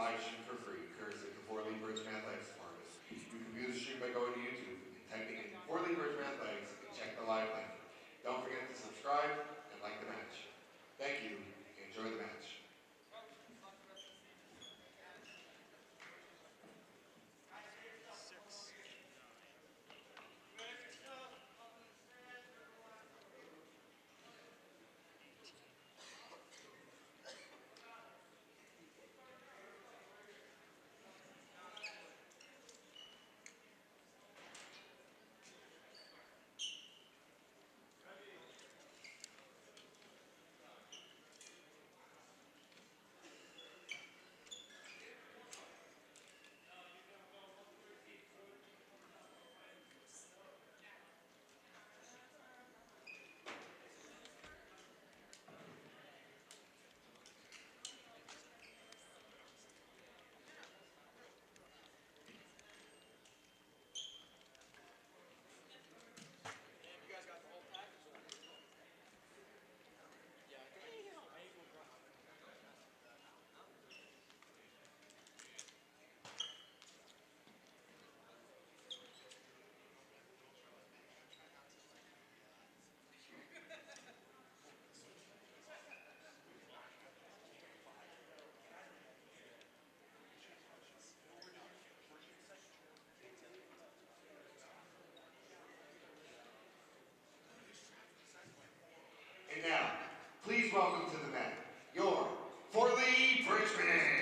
live stream for free, courtesy of the Fort Lee Bridgman Athletics Department. You can view the stream by going to YouTube and typing in Fort Lee Bridgman Athletics and check the live link. Don't forget to subscribe and like the match. Thank you, and enjoy the match. And now, please welcome to the mat, your Fort Lee Bridgman.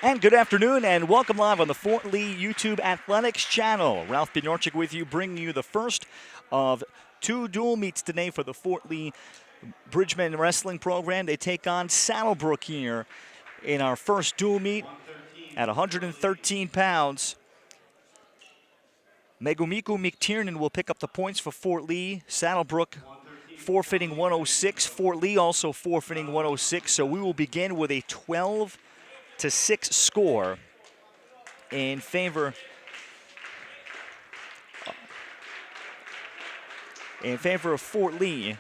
And good afternoon and welcome live on the Fort Lee YouTube Athletics channel. Ralph Bjornchik with you, bringing you the first of two dual meets today for the Fort Lee Bridgemen Wrestling program. They take on Saddlebrook here in our first dual meet at 113 pounds. Megumiku McTiernan will pick up the points for Fort Lee. Saddlebrook forfeiting 106. Fort Lee also forfeiting 106. So we will begin with a 12-6 score in favor of Fort Lee.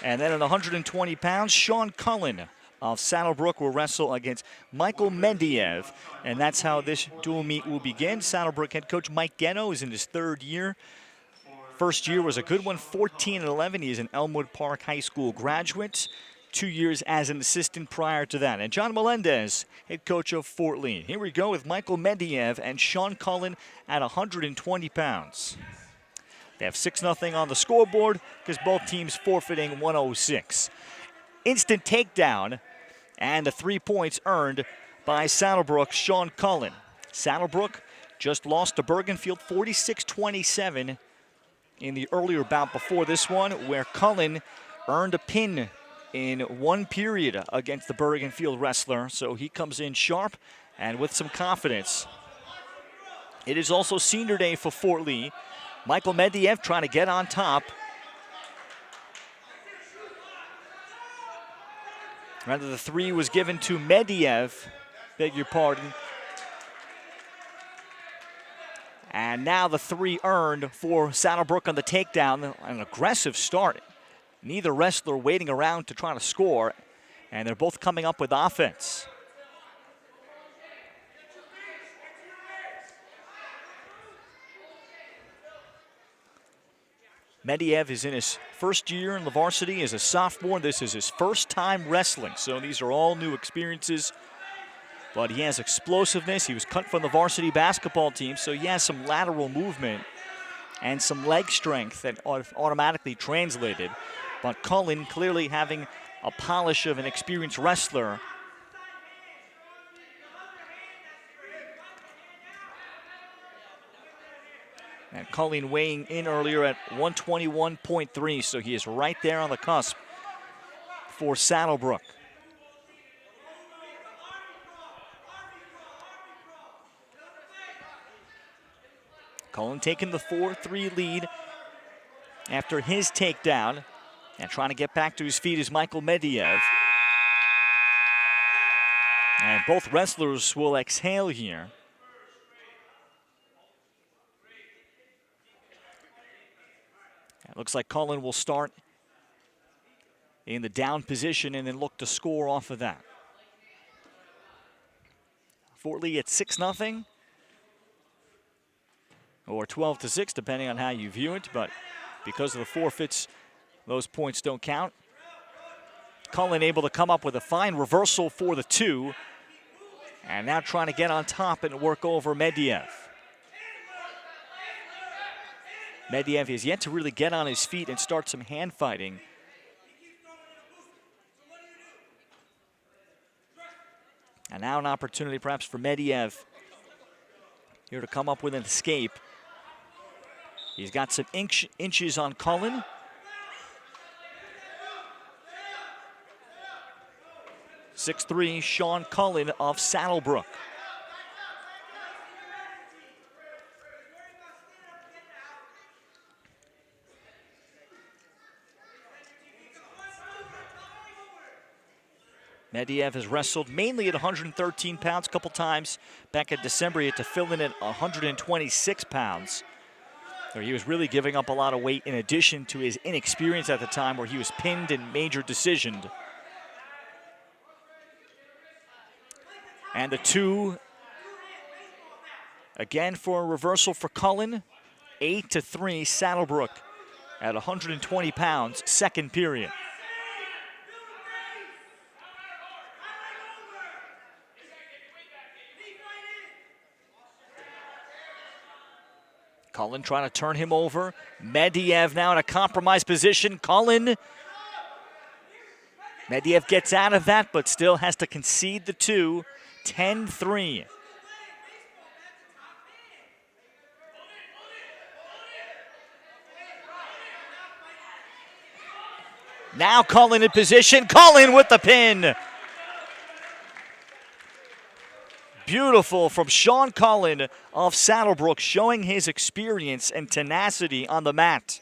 And then at 120 pounds, Sean Cullen of Saddlebrook will wrestle against Michael Mendiev. And that's how this dual meet will begin. Saddlebrook head coach Mike Ghetto is in his third year. First year was a good one, 14-11. He is an Elmwood Park High School graduate. 2 years as an assistant prior to that. And John Melendez, head coach of Fort Lee. Here we go with Michael Mendiev and Sean Cullen at 120 pounds. They have 6-0 on the scoreboard because both teams forfeiting 106. Instant takedown and the 3 points earned by Saddlebrook's Sean Cullen. Saddlebrook just lost to Bergenfield 46-27 in the earlier bout before this one, where Cullen earned a pin in one period against the Bergenfield wrestler. So he comes in sharp and with some confidence. It is also senior day for Fort Lee. Michael Mendiev trying to get on top. Rather, the 3 was given to Mendiev, beg your pardon. And now the 3 earned for Saddlebrook on the takedown. An aggressive start. Neither wrestler waiting around to try to score, and they're both coming up with offense. Mendiev is in his first year in the varsity as a sophomore. This is his first time wrestling, so these are all new experiences. But he has explosiveness. He was cut from the varsity basketball team, so he has some lateral movement and some leg strength that automatically translated. But Cullen clearly having a polish of an experienced wrestler. And Cullen weighing in earlier at 121.3, so he is right there on the cusp for Saddlebrook. Cullen taking the 4-3 lead after his takedown. And trying to get back to his feet is Michael Mendiev. And both wrestlers will exhale here. It looks like Cullen will start in the down position and then look to score off of that. Fort Lee at 6-0. Or 12-6, depending on how you view it. But because of the forfeits, those points don't count. Cullen able to come up with a fine reversal for the 2. And now trying to get on top and work over Mendiev. Mendiev has yet to really get on his feet and start some hand fighting. And now an opportunity perhaps for Mendiev here to come up with an escape. He's got some inches on Cullen. .6'3", Sean Cullen of Saddlebrook. Mendiev has wrestled mainly at 113 pounds a couple times. Back in December, he had to fill in at 126 pounds. Where he was really giving up a lot of weight in addition to his inexperience at the time where he was pinned and major decisioned. And the 2, again for a reversal for Cullen. 8-3, Saddlebrook at 120 pounds, second period. Cullen trying to turn him over. Mendiev now in a compromised position. Cullen Medvedev gets out of that, but still has to concede the two. 10-3. Now Cullen in position. Cullen with the pin. Beautiful from Sean Cullen of Saddlebrook, showing his experience and tenacity on the mat.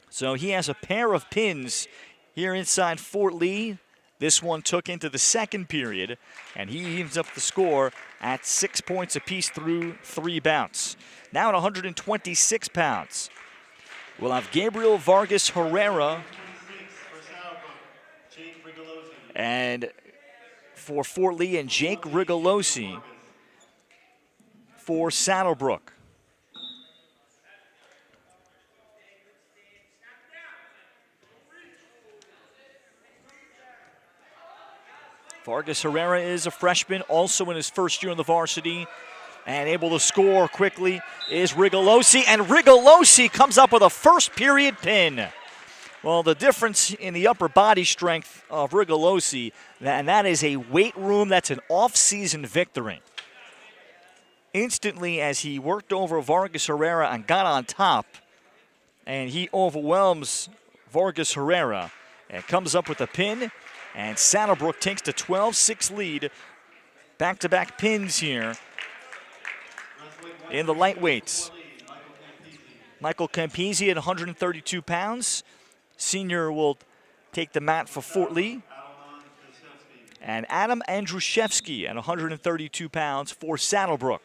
So he has a pair of pins here inside Fort Lee. This one took into the second period, and he evens up the score at 6 points apiece through 3 bouts. Now at 126 pounds, we'll have Gabriel Vargas Herrera. And for Fort Lee, and Jake Rigolosi for Saddlebrook. Vargas Herrera is a freshman, also in his first year in the varsity, and able to score quickly is Rigolosi, and Rigolosi comes up with a first period pin. Well, the difference in the upper body strength of Rigolosi, and that is a weight room, that's an off-season victory. Instantly, as he worked over Vargas Herrera and got on top, and he overwhelms Vargas Herrera and comes up with a pin, and Saddlebrook takes the 12-6 lead. Back-to-back pins here in the lightweights. Michael Campisi at 132 pounds. Senior will take the mat for Fort Lee. And Adam Andruszewski at 132 pounds for Saddlebrook.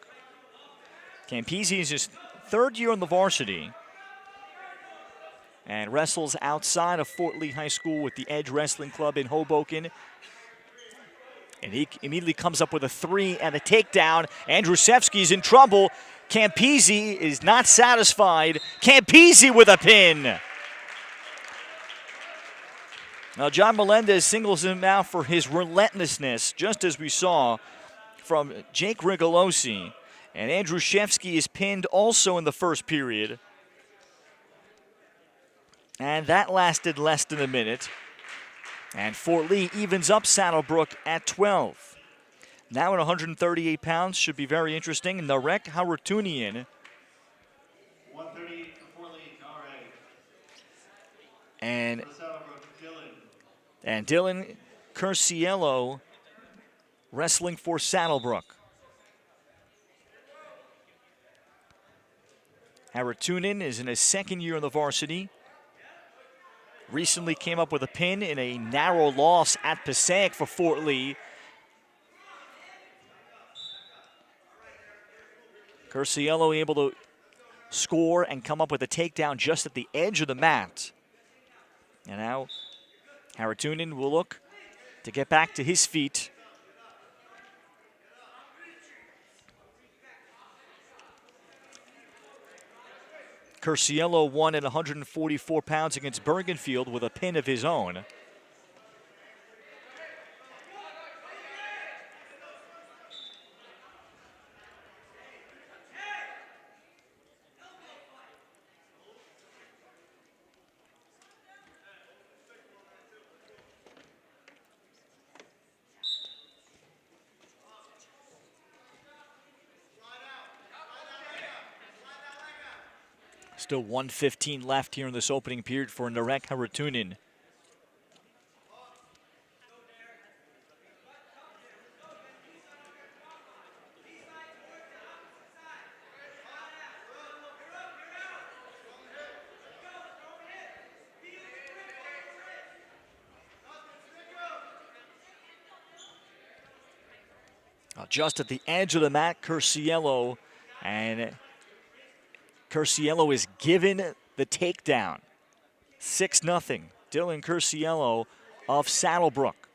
Campisi is his third year in the varsity and wrestles outside of Fort Lee High School with the Edge Wrestling Club in Hoboken. And he immediately comes up with a 3 and a takedown. Andruszewski's in trouble. Campisi is not satisfied. Campisi with a pin. Now, John Melendez singles him out for his relentlessness, just as we saw from Jake Rigolosi. And Andruszewski is pinned also in the first period. And that lasted less than a minute. And Fort Lee evens up Saddlebrook at 12. Now at 138 pounds, should be very interesting. Narek Harutunian. 138 for Fort Lee, Narek. And Dylan Curciello wrestling for Saddlebrook. Haratunin is in his second year in the varsity. Recently came up with a pin in a narrow loss at Passaic for Fort Lee. Curciello able to score and come up with a takedown just at the edge of the mat. And now Haratunin will look to get back to his feet. Curciello won at 144 pounds against Bergenfield with a pin of his own. Still 1:15 left here in this opening period for Narek Haratunin. Just at the edge of the mat, Curciello, and Curciello is given the takedown. 6-0. Dylan Curciello of Saddlebrook.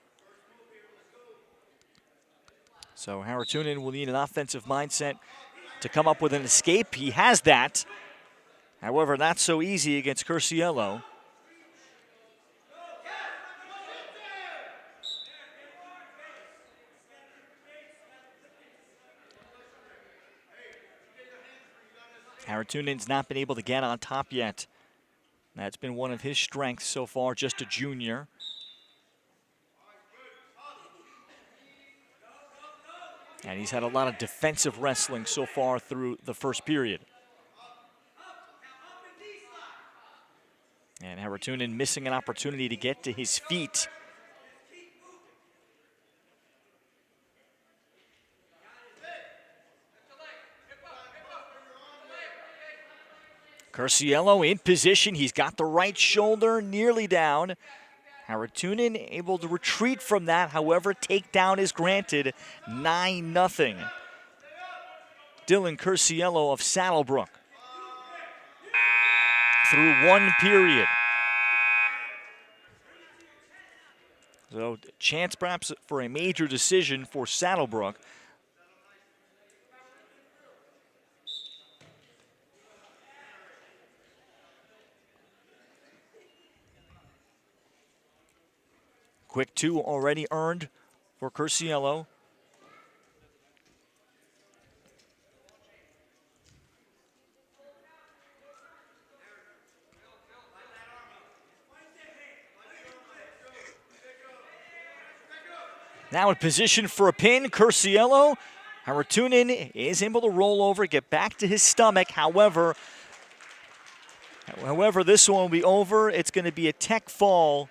So Haratunin will need an offensive mindset to come up with an escape. He has that. However, not so easy against Curciello. Haratunin's not been able to get on top yet. That's been one of his strengths so far, just a junior. And he's had a lot of defensive wrestling so far through the first period. And Haratunen missing an opportunity to get to his feet. Curciello in position. He's got the right shoulder nearly down. Haratunen able to retreat from that. However, takedown is granted. 9-0. Dylan Curciello of Saddlebrook. Through one period. So chance perhaps for a major decision for Saddlebrook. Quick 2 already earned for Curciello. Now in position for a pin, Curciello. Haratunen is able to roll over, get back to his stomach. However, this one will be over. It's going to be a tech fall.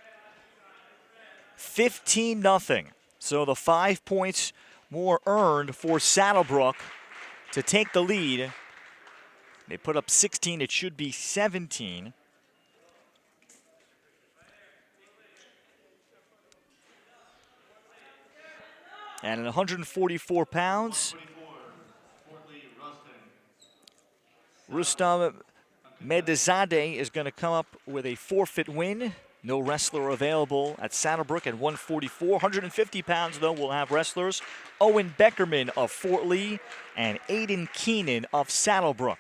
15-0. So the 5 points more earned for Saddlebrook to take the lead. They put up 16. It should be 17. And at 144 pounds, Rustam Medezadeh is going to come up with a forfeit win. No wrestler available at Saddlebrook at 144. 150 pounds, though, will have wrestlers. Owen Beckerman of Fort Lee and Aiden Keenan of Saddlebrook.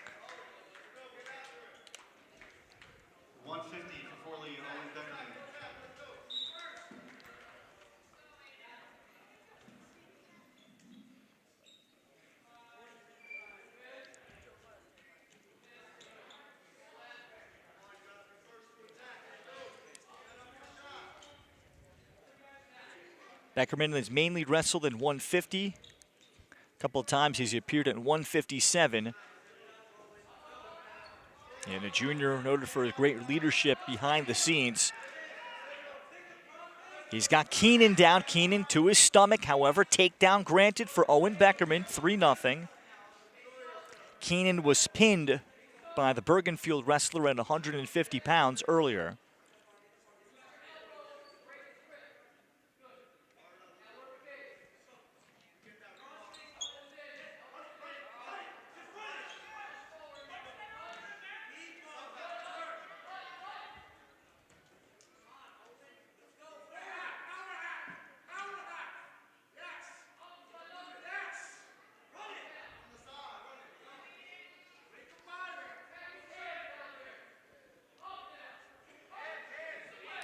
150 for Fort Lee, Owen Beckerman. Beckerman has mainly wrestled in 150. A couple of times he's appeared at 157. And a junior noted for his great leadership behind the scenes. He's got Keenan down. Keenan to his stomach. However, takedown granted for Owen Beckerman, 3-0. Keenan was pinned by the Bergenfield wrestler at 150 pounds earlier.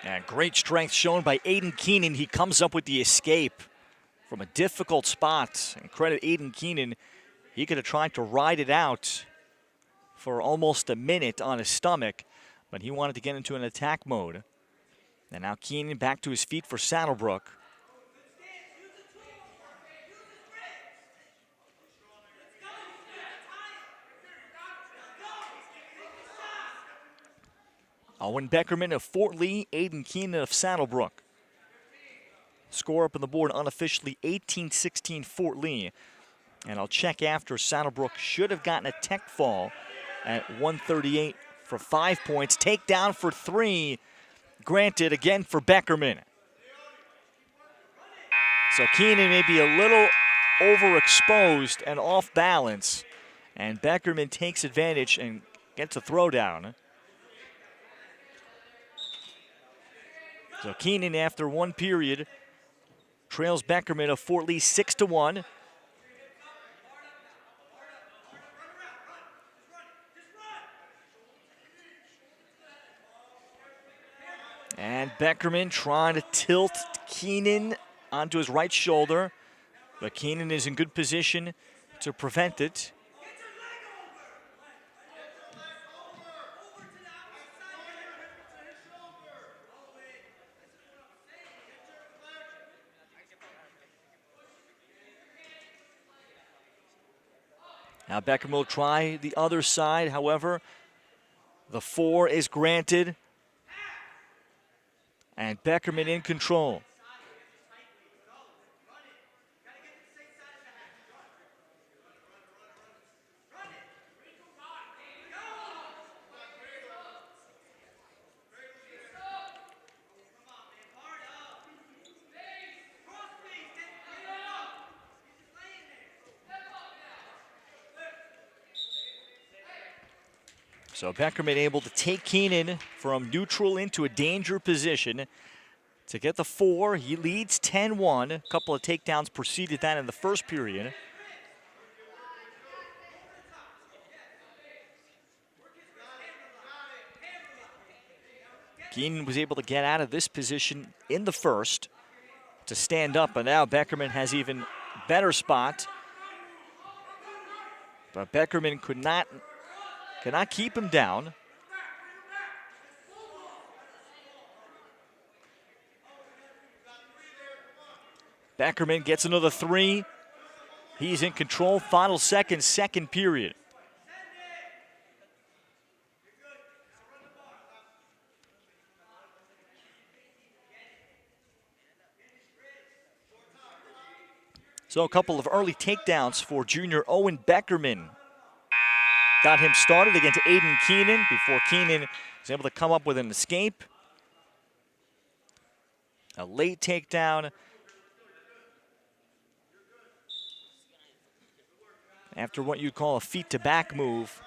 And great strength shown by Aiden Keenan. He comes up with the escape from a difficult spot. And credit Aiden Keenan. He could have tried to ride it out for almost a minute on his stomach, but he wanted to get into an attack mode. And now Keenan back to his feet for Saddlebrook. Owen Beckerman of Fort Lee, Aiden Keenan of Saddlebrook. Score up on the board unofficially 18-16 Fort Lee. And I'll check after. Saddlebrook should have gotten a tech fall at 138 for 5 points. Takedown for 3. Granted again for Beckerman. So Keenan may be a little overexposed and off balance. And Beckerman takes advantage and gets a throwdown. So Keenan, after one period, trails Beckerman of Fort Lee 6-1. And Beckerman trying to tilt Keenan onto his right shoulder, but Keenan is in good position to prevent it. Now Beckham will try the other side. However, the 4 is granted. And Beckerman in control. So Beckerman able to take Keenan from neutral into a danger position to get the 4. He leads 10-1. A couple of takedowns preceded that in the first period. Keenan was able to get out of this position in the first to stand up, but now Beckerman has even better spot. But Beckerman cannot keep him down. Beckerman gets another 3. He's in control. Final seconds, second period. So a couple of early takedowns for junior Owen Beckerman. Got him started against Aiden Keenan before Keenan was able to come up with an escape. A late takedown. After what you'd call a feet-to-back move.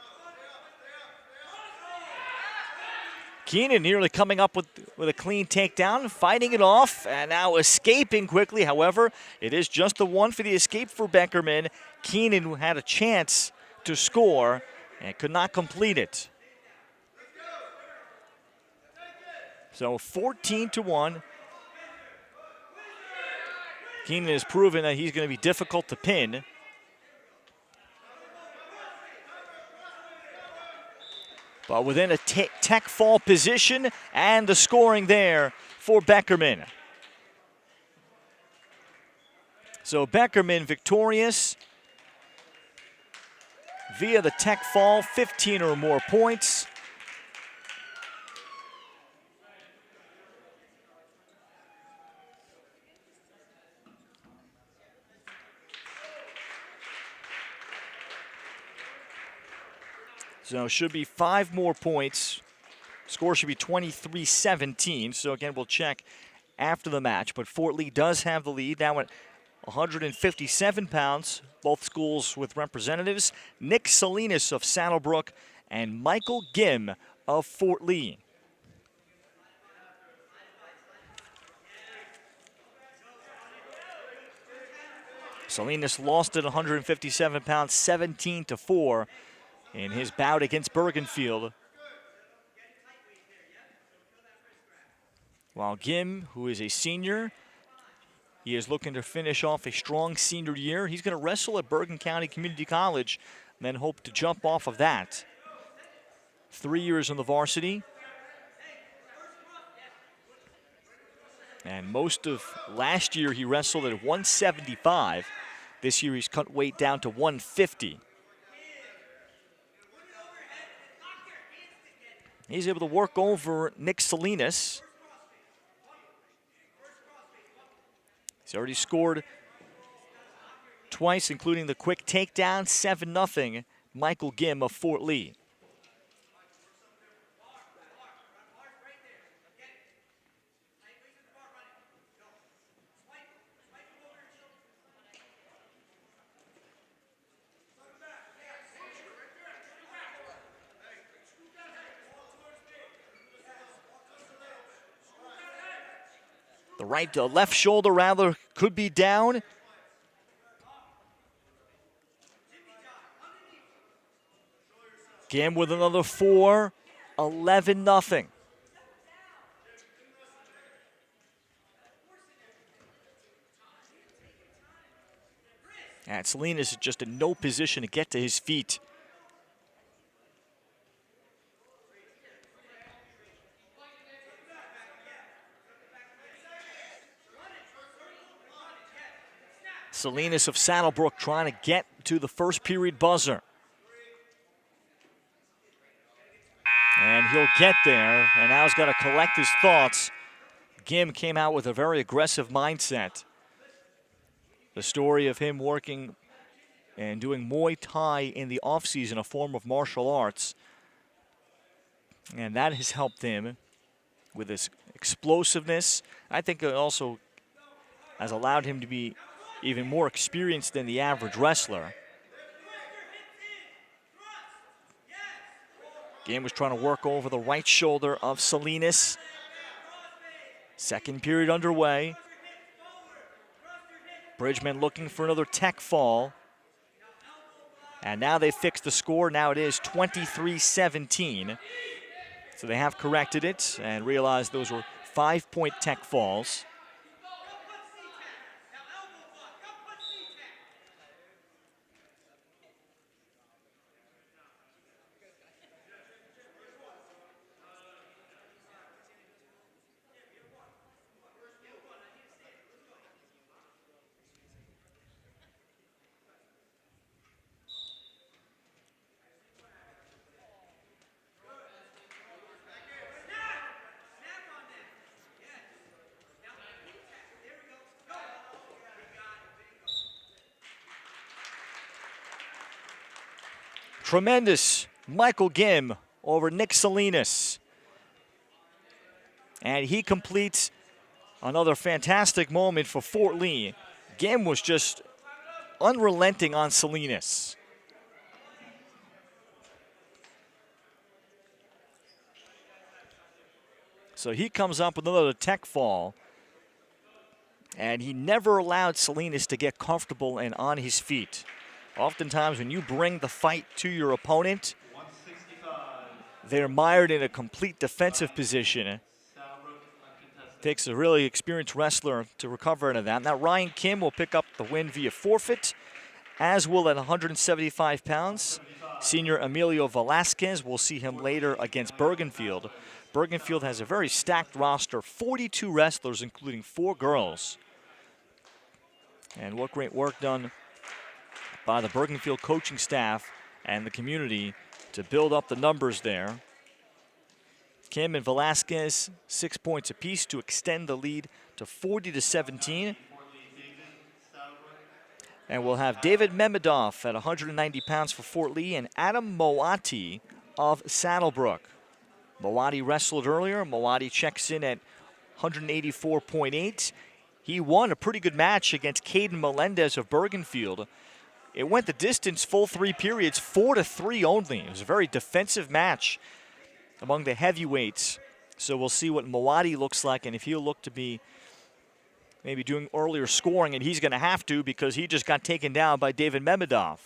Keenan nearly coming up with a clean takedown, fighting it off, and now escaping quickly. However, it is just the 1 for the escape for Beckerman. Keenan, who had a chance to score, and could not complete it. So 14-1. Keenan has proven that he's going to be difficult to pin. But within a tech fall position, and the scoring there for Beckerman. So Beckerman victorious via the tech fall, 15 or more points. So should be 5 more points. Score should be 23-17. So again, we'll check after the match. But Fort Lee does have the lead now at 157 pounds. Both schools with representatives. Nick Salinas of Saddlebrook and Michael Gim of Fort Lee. Salinas lost at 157 pounds, 17-4. In his bout against Bergenfield. While Gim, who is a senior, he is looking to finish off a strong senior year. He's going to wrestle at Bergen County Community College and then hope to jump off of that. 3 years on the varsity. And most of last year he wrestled at 175. This year he's cut weight down to 150. He's able to work over Nick Salinas. He's already scored twice, including the quick takedown, 7-0, Michael Gim of Fort Lee. The left shoulder rather could be down. Gim with another 4, 11-0. And Salinas is just in no position to get to his feet. Salinas of Saddlebrook trying to get to the first period buzzer. And he'll get there, and now he's got to collect his thoughts. Gim came out with a very aggressive mindset. The story of him working and doing Muay Thai in the offseason, a form of martial arts. And that has helped him with his explosiveness. I think it also has allowed him to be even more experienced than the average wrestler. Gim was trying to work over the right shoulder of Salinas. Second period underway. Bridgman looking for another tech fall. And now they fixed the score. Now it is 23-17. So they have corrected it and realized those were 5-point tech falls. Tremendous Michael Gim over Nick Salinas. And he completes another fantastic moment for Fort Lee. Gim was just unrelenting on Salinas. So he comes up with another tech fall. And he never allowed Salinas to get comfortable and on his feet. Oftentimes when you bring the fight to your opponent, they're mired in a complete defensive position. Takes a really experienced wrestler to recover into that. Now Ryan Kim will pick up the win via forfeit, as will at 175 pounds. Senior Emilio Velasquez, we'll see him later against Bergenfield. Bergenfield has a very stacked roster, 42 wrestlers, including 4 girls. And what great work done by the Bergenfield coaching staff and the community to build up the numbers there. Kim and Velasquez, 6 points apiece to extend the lead to 40-17. And we'll have David Memedov at 190 pounds for Fort Lee and Adam Moati of Saddlebrook. Moati wrestled earlier. Moati checks in at 184.8. He won a pretty good match against Caden Melendez of Bergenfield. It went the distance, full 3 periods, 4-3 only. It was a very defensive match among the heavyweights. So we'll see what Moati looks like and if he'll look to be maybe doing earlier scoring, and he's going to have to because he just got taken down by David Memedov.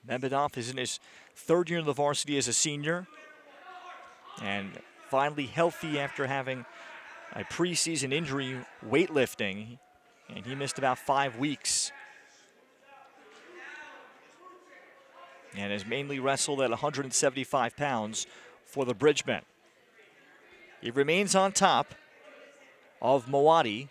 Memedov is in his 3rd year in the varsity as a senior and finally healthy after having a preseason injury weightlifting. And he missed about 5 weeks. And has mainly wrestled at 175 pounds for the Bridgemen. He remains on top of Moati.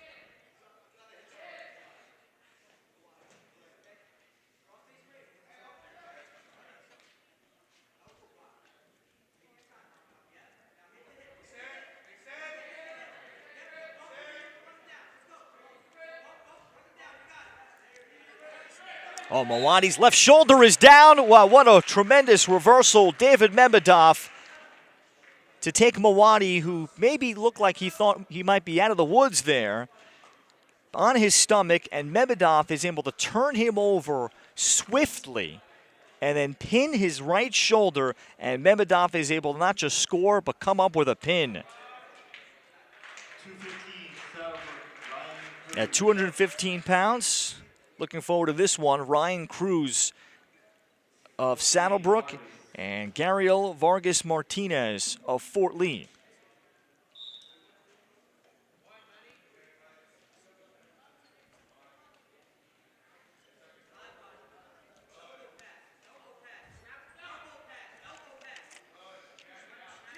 Oh, Moati's left shoulder is down. Wow, what a tremendous reversal. David Memedov to take Moati, who maybe looked like he thought he might be out of the woods there, on his stomach, and Memedov is able to turn him over swiftly and then pin his right shoulder, and Memedov is able to not just score, but come up with a pin. At 215 pounds, looking forward to this one, Ryan Cruz of Saddlebrook and Gabriel Vargas Martinez of Fort Lee.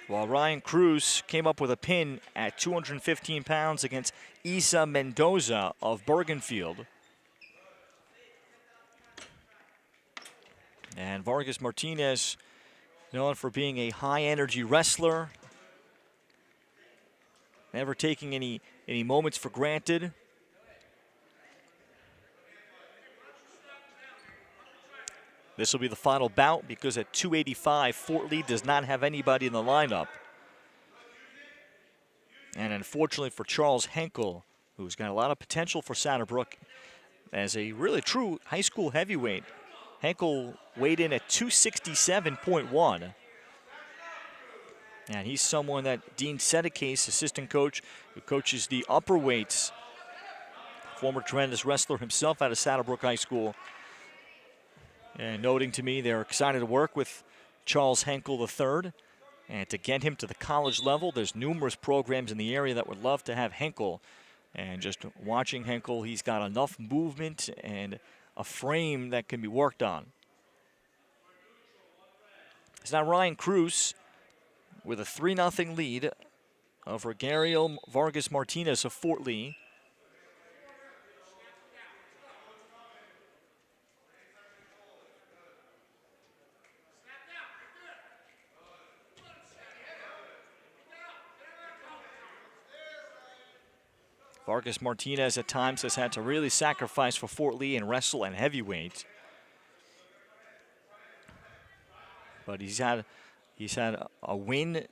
While Ryan Cruz came up with a pin at 215 pounds against Isa Mendoza of Bergenfield. And Vargas Martinez, known for being a high-energy wrestler, never taking any moments for granted. This will be the final bout because at 285, Fort Lee does not have anybody in the lineup. And unfortunately for Charles Henkel, who's got a lot of potential for Saddlebrook as a really true high school heavyweight. Henkel weighed in at 267.1. And he's someone that Dean Sedecase, assistant coach, who coaches the upper weights, former tremendous wrestler himself out of Saddlebrook High School. And noting to me they're excited to work with Charles Henkel III. And to get him to the college level, there's numerous programs in the area that would love to have Henkel. And just watching Henkel, he's got enough movement and a frame that can be worked on. It's now Ryan Cruz with a 3-0 lead over Gabriel Vargas Martinez of Fort Lee. Vargas Martinez at times has had to really sacrifice for Fort Lee and wrestle and heavyweight. But he's had a win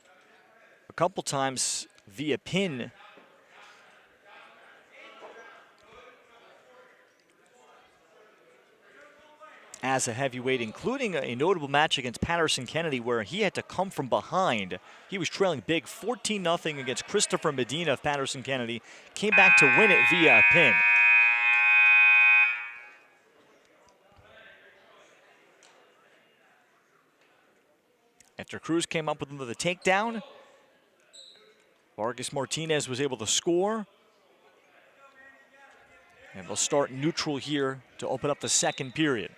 a couple times via pin. As a heavyweight, including a notable match against Patterson Kennedy where he had to come from behind. He was trailing big 14-0 against Christopher Medina of Patterson Kennedy. Came back to win it via a pin. After Cruz came up with another takedown, Vargas Martinez was able to score. And they'll start neutral here to open up the second period.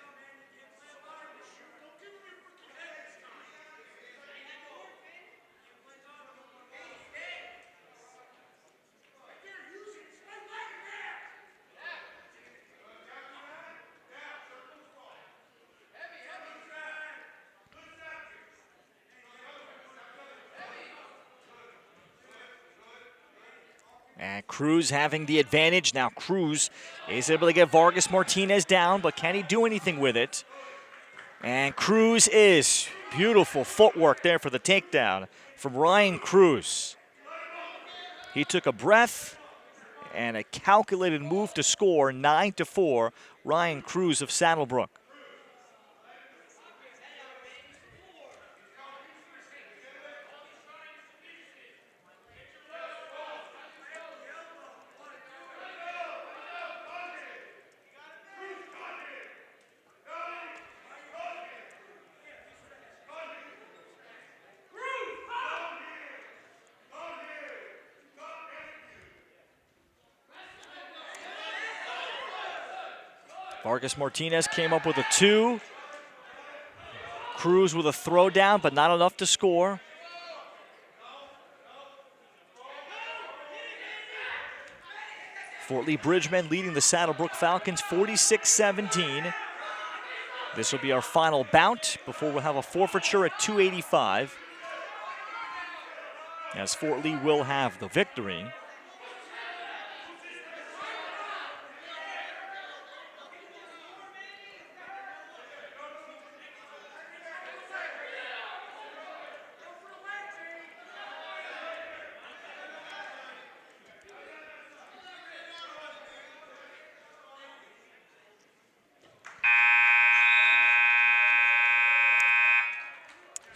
And Cruz having the advantage. Now Cruz is able to get Vargas Martinez down, but can he do anything with it? And Cruz is. Beautiful footwork there for the takedown from Ryan Cruz. He took a breath and a calculated move to score 9-4, Ryan Cruz of Saddlebrook. Vargas Martinez came up with a 2. Cruz with a throwdown, but not enough to score. Fort Lee Bridgemen leading the Saddlebrook Falcons 46-17. This will be our final bout before we'll have a forfeiture at 285. As Fort Lee will have the victory.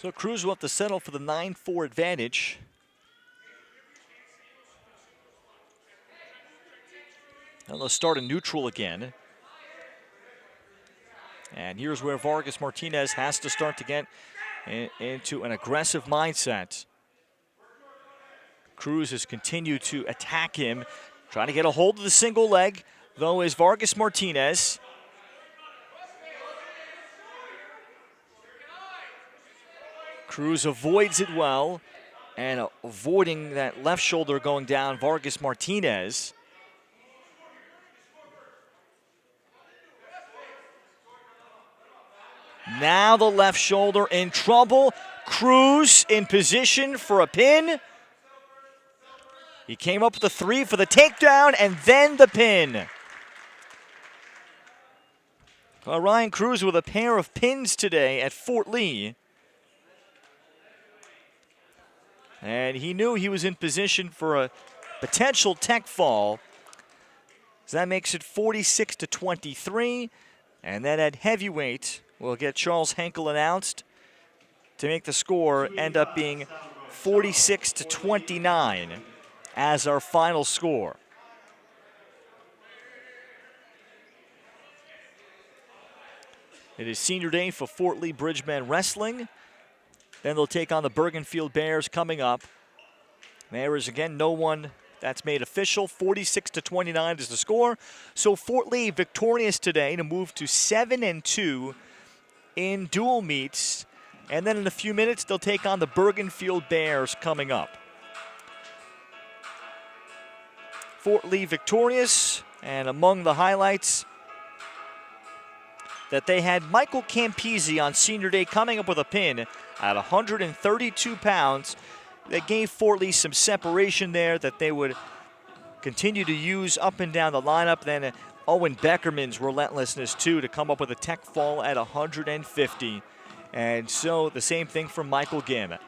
So Cruz will have to settle for the 9-4 advantage. And let's start in neutral again. And here's where Vargas Martinez has to start to get into an aggressive mindset. Cruz has continued to attack him, trying to get a hold of the single leg, though is Vargas Martinez. Cruz avoids it well, and avoiding that left shoulder going down, Vargas Martinez. Now the left shoulder in trouble. Cruz in position for a pin. He came up with a 3 for the takedown and then the pin. Ryan Cruz with a pair of pins today at Fort Lee. And he knew he was in position for a potential tech fall. So that makes it 46-23. And then at heavyweight, we'll get Charles Henkel announced to make the score end up being 46-29 as our final score. It is senior day for Fort Lee Bridgemen Wrestling. Then they'll take on the Bergenfield Bears coming up. There is again no one that's made official. 46-29 is the score. So Fort Lee victorious today to move to 7-2 in dual meets. And then in a few minutes, they'll take on the Bergenfield Bears coming up. Fort Lee victorious, and among the highlights that they had Michael Campisi on senior day coming up with a pin at 132 pounds. That gave Fort Lee some separation there that they would continue to use up and down the lineup. Then Owen Beckerman's relentlessness too to come up with a tech fall at 150. And so the same thing from Michael Gammett.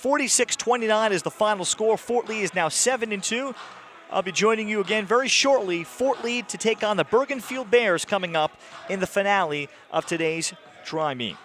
46-29 is the final score. Fort Lee is now 7-2. I'll be joining you again very shortly. Fort Lee to take on the Bergenfield Bears coming up in the finale of today's Try Me.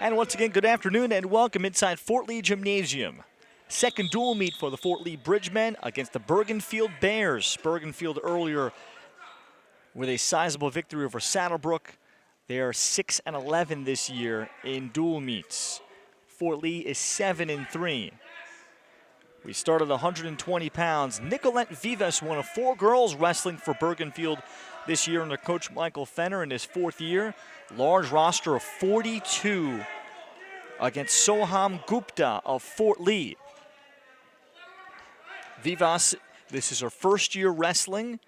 And once again, good afternoon and welcome inside Fort Lee Gymnasium. Second dual meet for the Fort Lee Bridgemen against the Bergenfield Bears. Bergenfield earlier with a sizable victory over Saddlebrook. They are 6-11 this year in dual meets. Fort Lee is 7-3. We started 120 pounds. Nicolette Vivas, one of 4 girls wrestling for Bergenfield this year under Coach Michael Fenner in his 4th year. Large roster of 42 against Soham Gupta of Fort Lee. Vivas, this is her 1st year wrestling,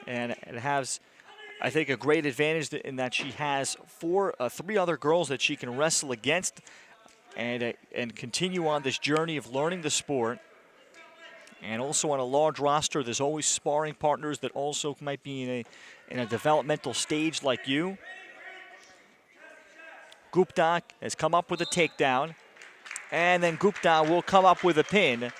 and it has, I think, a great advantage in that she has 3 other girls that she can wrestle against and continue on this journey of learning the sport. And also on a large roster, there's always sparring partners that also might be in a developmental stage like you. Gupta has come up with a takedown, and then Gupta will come up with a pin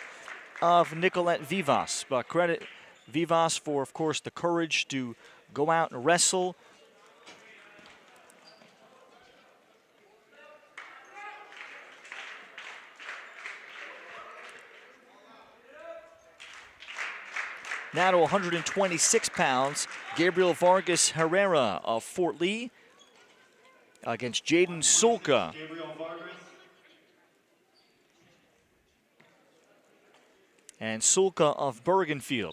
of Nicolette Vivas. But credit Vivas for, of course, the courage to go out and wrestle. Now to 126 pounds, Gabriel Vargas Herrera of Fort Lee against Jaden Sulka. And Sulka of Bergenfield.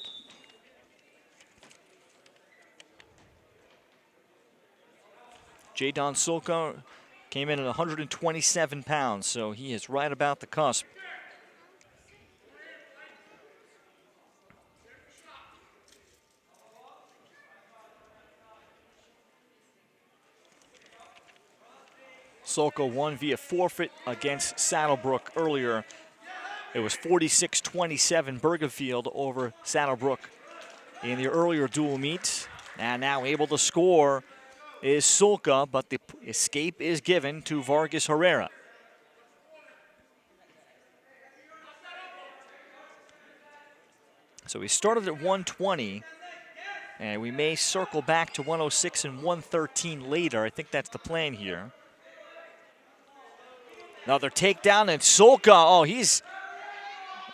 Jaden Sulka came in at 127 pounds, so he is right about the cusp. Sulka won via forfeit against Saddlebrook earlier. It was 46-27 Bergenfield over Saddlebrook in the earlier dual meet. And now able to score is Sulka, but the escape is given to Vargas Herrera. So we started at 120, and we may circle back to 106 and 113 later. I think that's the plan here. Another takedown, and Sulka,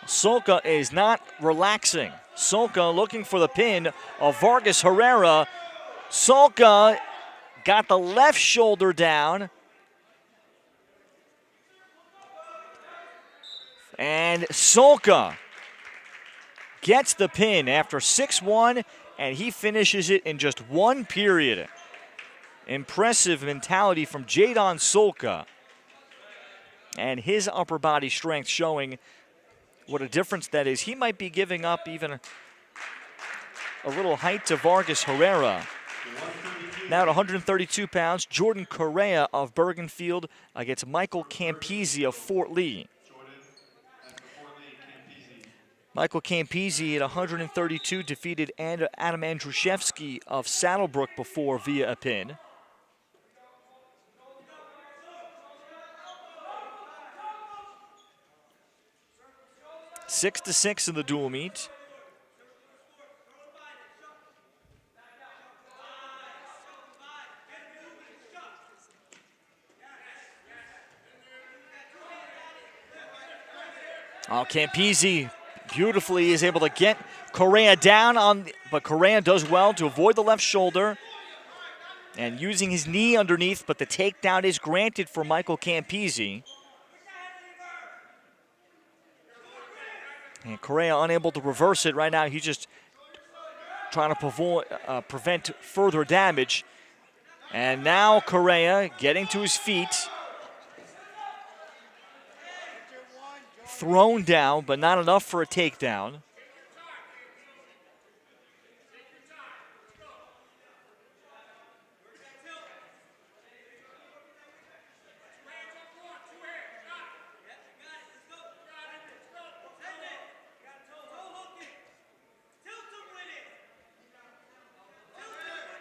Sulka is not relaxing. Sulka looking for the pin of Vargas Herrera. Sulka got the left shoulder down. And Sulka gets the pin after 6-1, and he finishes it in just 1 period. Impressive mentality from Jaden Sulka. And his upper body strength showing what a difference that is. He might be giving up even a little height to Vargas Herrera. Now at 132 pounds, Jordan Correa of Bergenfield against Michael Campisi of Fort Lee. Michael Campisi at 132 defeated Adam Andruszewski of Saddlebrook before via a pin. 6-6 in the dual meet. Campisi beautifully is able to get Correa down but Correa does well to avoid the left shoulder and using his knee underneath, but the takedown is granted for Michael Campisi. And Correa unable to reverse it right now. He's just trying to prevent further damage. And now Correa getting to his feet. Thrown down, but not enough for a takedown.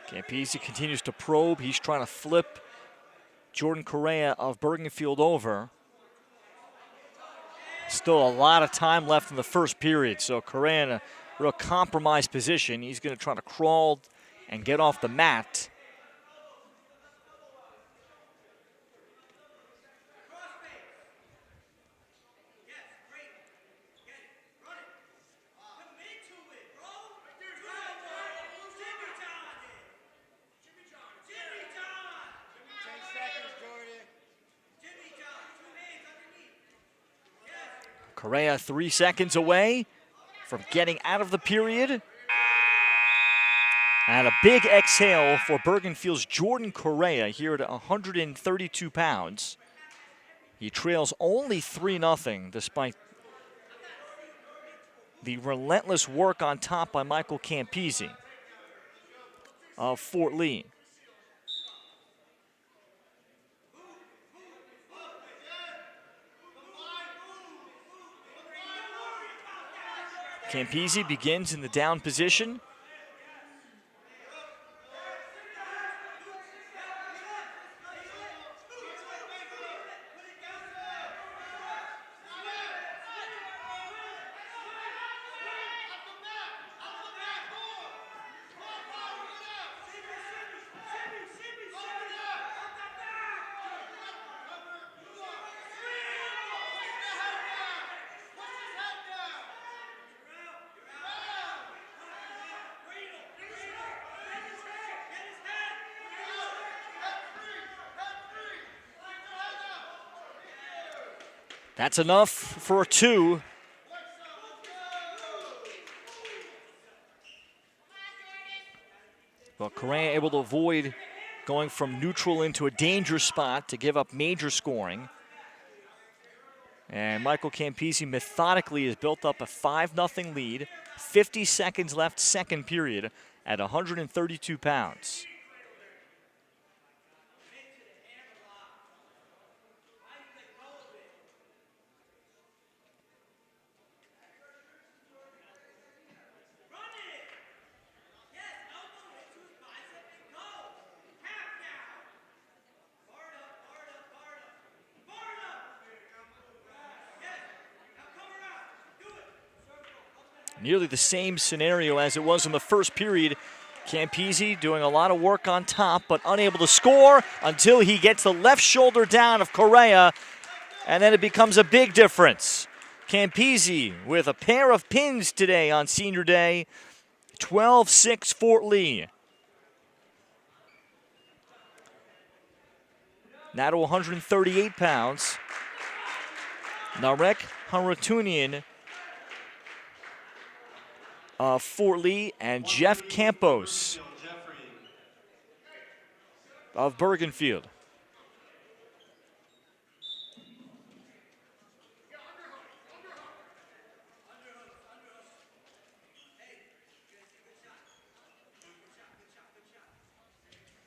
Campisi continues to probe. He's trying to flip Jordan Correa of Bergenfield over. Still a lot of time left in the first period, so Correa in a real compromised position. He's going to try to crawl and get off the mat. Correa 3 seconds away from getting out of the period. And a big exhale for Bergenfield's Jordan Correa here at 132 pounds. He trails only 3-0 despite the relentless work on top by Michael Campisi of Fort Lee. Campisi begins in the down position. That's enough for a 2. But Correa able to avoid going from neutral into a danger spot to give up major scoring. And Michael Campisi methodically has built up a 5-0 lead. 50 seconds left, second period, at 132 pounds. Nearly the same scenario as it was in the first period. Campisi doing a lot of work on top, but unable to score until he gets the left shoulder down of Correa, and then it becomes a big difference. Campisi with a pair of pins today on senior day. 12-6 Fort Lee. Now to 138 pounds. Narek Haratunian of Fort Lee and Jeff Campos of Bergenfield.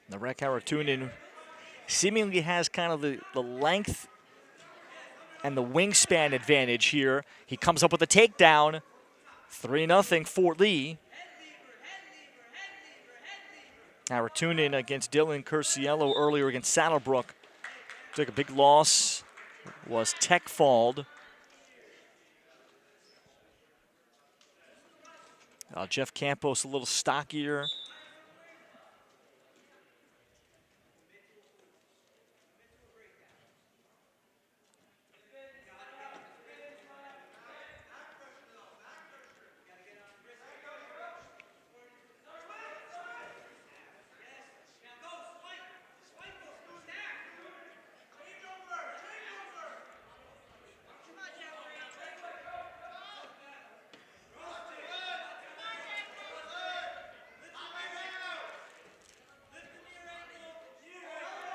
Narek Haratunian seemingly has kind of the length and the wingspan advantage here. He comes up with a takedown. 3-0 Fort Lee. Haratunian against Dylan Curciello earlier against Saddlebrook. Took a big loss. Was tech-falled. Jeff Campos a little stockier.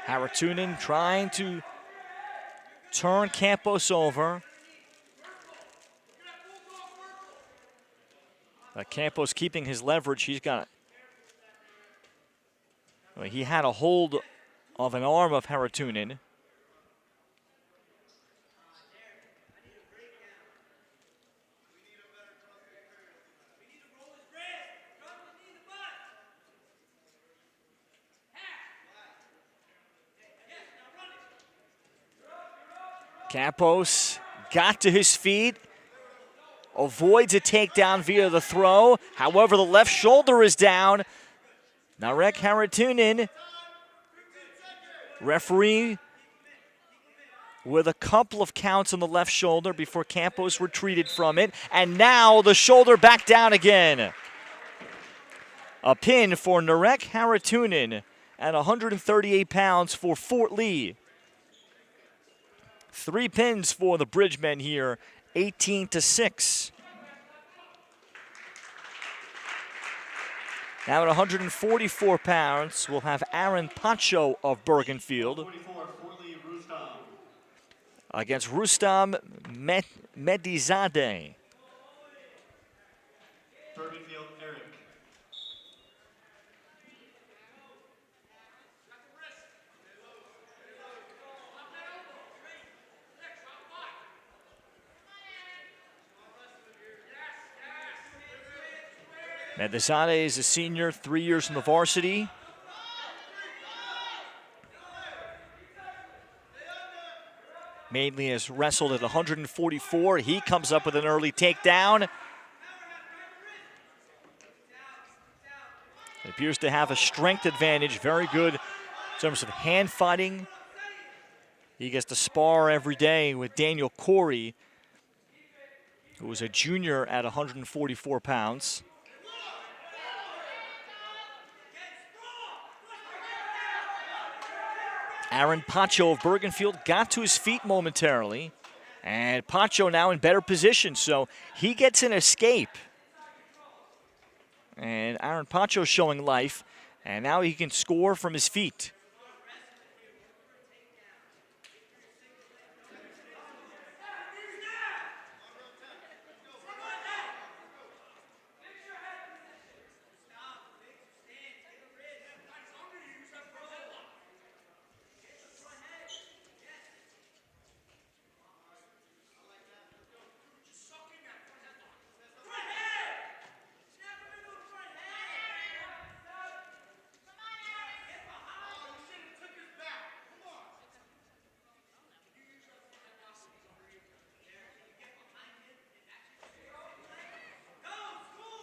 Haratunian trying to turn Campos over. Campos keeping his leverage. He had a hold of an arm of Haratunian. Campos got to his feet, avoids a takedown via the throw. However, the left shoulder is down. Narek Haratunian, referee with a couple of counts on the left shoulder before Campos retreated from it. And now the shoulder back down again. A pin for Narek Haratunian at 138 pounds for Fort Lee. 3 pins for the Bridgemen here 18-6. Now at 144 pounds, we'll have Aaron Pacho of Bergenfield 44, Fort Lee, Rustam. against Rustam Medizadeh. Bergenfield, Eric. Medizadeh is a senior, 3 years in the varsity. Mainly has wrestled at 144. He comes up with an early takedown. He appears to have a strength advantage, very good in terms of hand fighting. He gets to spar every day with Daniel Corey, who was a junior at 144 pounds. Aaron Pacho of Bergenfield got to his feet momentarily, and Pacho now in better position, so he gets an escape. And Aaron Pacho showing life, and now he can score from his feet.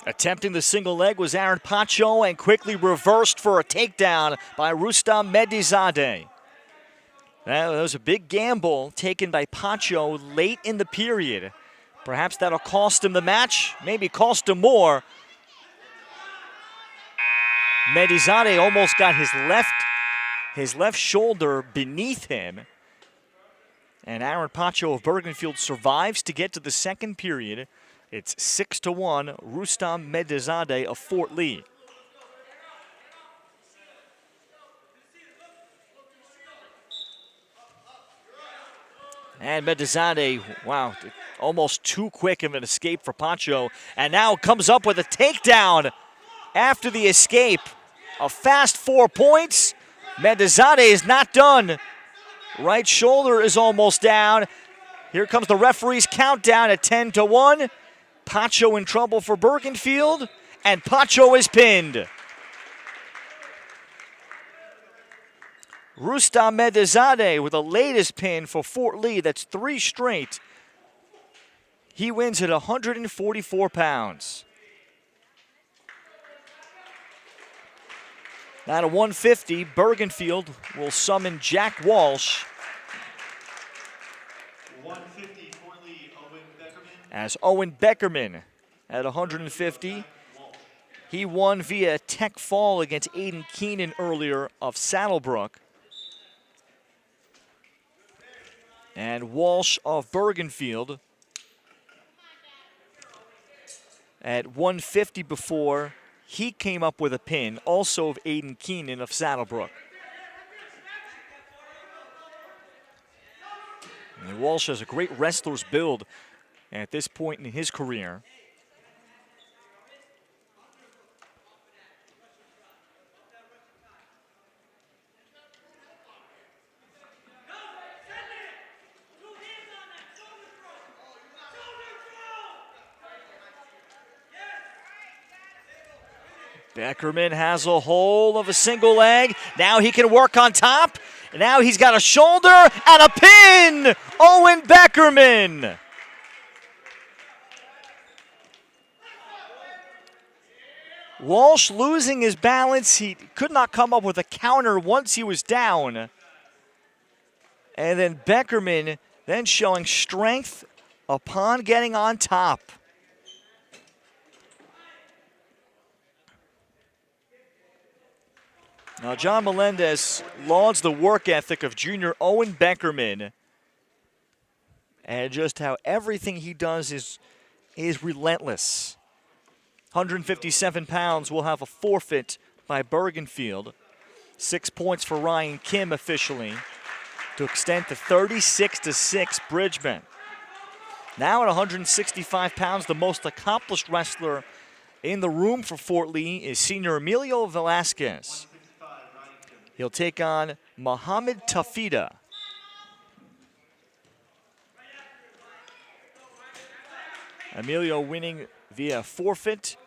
Attempting the single leg was Aaron Pacho and quickly reversed for a takedown by Rustam Medizadeh. That was a big gamble taken by Pacho late in the period. Perhaps that'll cost him the match, maybe cost him more. Medizadeh almost got his left shoulder beneath him. And Aaron Pacho of Bergenfield survives to get to the second period. It's 6-1, Rustam Medizadeh of Fort Lee. And Medizadeh, wow, almost too quick of an escape for Pacho. And now comes up with a takedown after the escape. A fast 4 points. Medizadeh is not done. Right shoulder is almost down. Here comes the referee's countdown at 10-1. Pacho in trouble for Bergenfield, and Pacho is pinned. Rustam Medizadeh with the latest pin for Fort Lee. That's 3 straight. He wins at 144 pounds. Now at 150, Bergenfield will summon Jack Walsh. 150, Fort Lee, Owen Beckerman. As Owen Beckerman at 150. He won via tech fall against Aiden Keenan earlier of Saddlebrook. And Walsh of Bergenfield at 150 before. He came up with a pin, also of Aiden Keenan of Saddlebrook. And Walsh has a great wrestler's build at this point in his career. Beckerman has a hold of a single leg. Now he can work on top. Now he's got a shoulder and a pin! Owen Beckerman! Walsh losing his balance. He could not come up with a counter once he was down. And then Beckerman then showing strength upon getting on top. Now, John Melendez lauds the work ethic of junior Owen Beckerman and just how everything he does is relentless. 157 pounds will have a forfeit by Bergenfield. 6 points for Ryan Kim officially to extend to 36-6 Bridgman. Now at 165 pounds, the most accomplished wrestler in the room for Fort Lee is senior Emilio Velasquez. He'll take on Mohamed Tafida. Emilio winning via forfeit.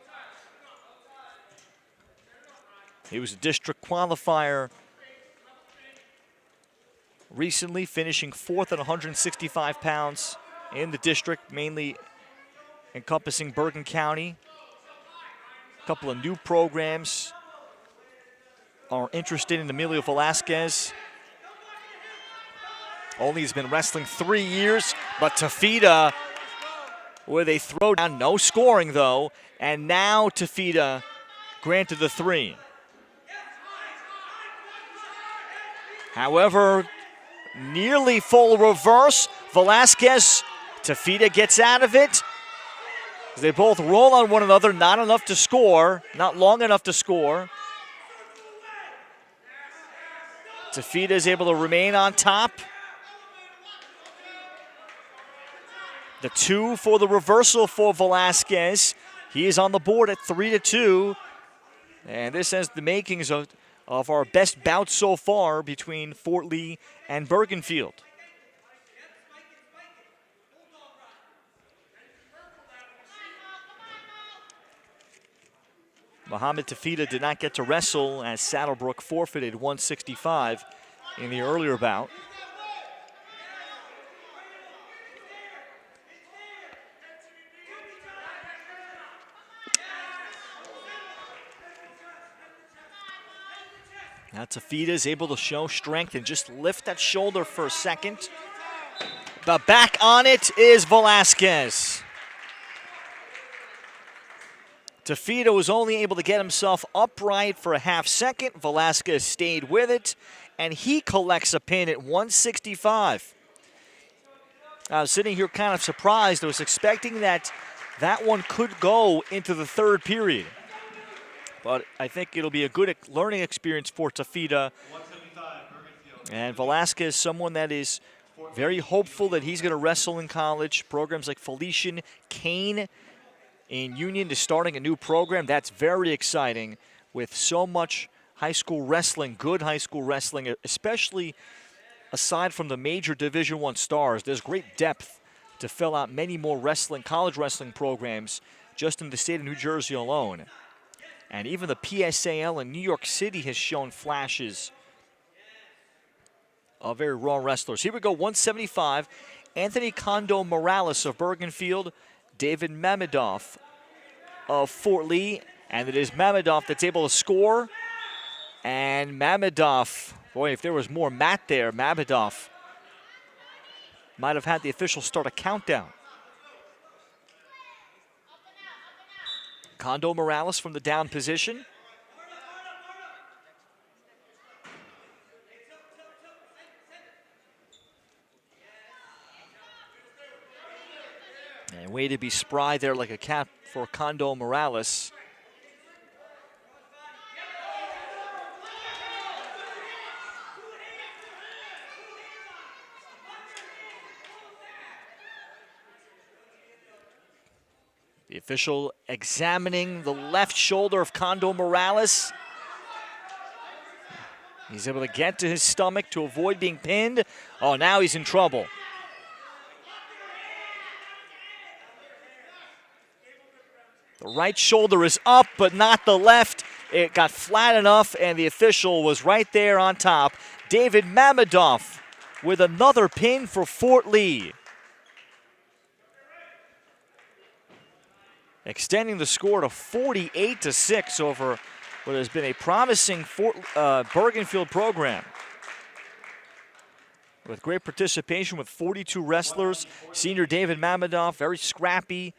He was a district qualifier recently, finishing 4th at 165 pounds in the district, mainly encompassing Bergen County. A couple of new programs are interested in Emilio Velasquez. Only has been wrestling 3 years, but Tafida with a throwdown, no scoring though, and now Tafida granted the 3. However, nearly full reverse. Velasquez, Tafida gets out of it. They both roll on one another, not enough to score, not long enough to score. Tafida is able to remain on top. The 2 for the reversal for Velasquez. He is on the board at 3-2. And this has the makings of our best bout so far between Fort Lee and Bergenfield. Mohamed Tafida did not get to wrestle as Saddlebrook forfeited 165 in the earlier bout. Now Tafida is able to show strength and just lift that shoulder for a second. But back on it is Velasquez. Tafida was only able to get himself upright for a half second. Velasquez stayed with it, and he collects a pin at 165. I was sitting here kind of surprised. I was expecting that one could go into the 3rd period. But I think it'll be a good learning experience for Tafida. And Velasquez, someone that is very hopeful that he's going to wrestle in college. Programs like Felician Kane in Union is starting a new program. That's very exciting with so much high school wrestling, good high school wrestling, especially aside from the major Division I stars. There's great depth to fill out many more college wrestling programs just in the state of New Jersey alone. And even the PSAL in New York City has shown flashes of very raw wrestlers. Here we go, 175. Anthony Condo Morales of Bergenfield, David Mamedoff of Fort Lee. And it is Mamedoff that's able to score. And Mamedoff, boy, if there was more mat there, Mamedoff might have had the officials start a countdown. Condo Morales from the down position. And way to be spry there like a cat for Condo Morales. The official examining the left shoulder of Condo Morales. He's able to get to his stomach to avoid being pinned. Oh, now he's in trouble. The right shoulder is up, but not the left. It got flat enough, and the official was right there on top. David Mamedoff with another pin for Fort Lee. Extending the score to 48-6 over what has been a promising Bergenfield program. With great participation with 42 wrestlers. Senior David Mamedoff, very scrappy.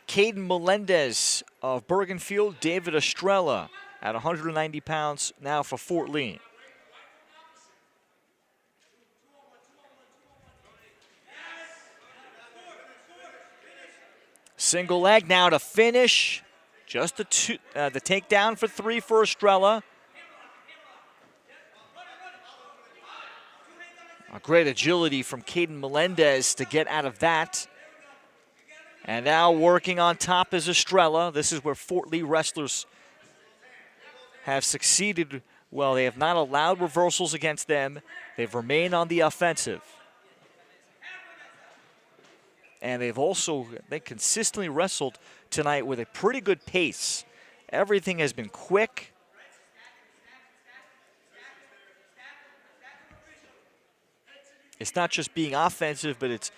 Caden Melendez of Bergenfield, David Estrella at 190 pounds now for Fort Lee. Single leg now to finish. Just the takedown for 3 for Estrella. A great agility from Caden Melendez to get out of that. And now working on top is Estrella. This is where Fort Lee wrestlers have succeeded well. They have not allowed reversals against them. They've remained on the offensive. And they consistently wrestled tonight with a pretty good pace. Everything has been quick. It's not just being offensive, but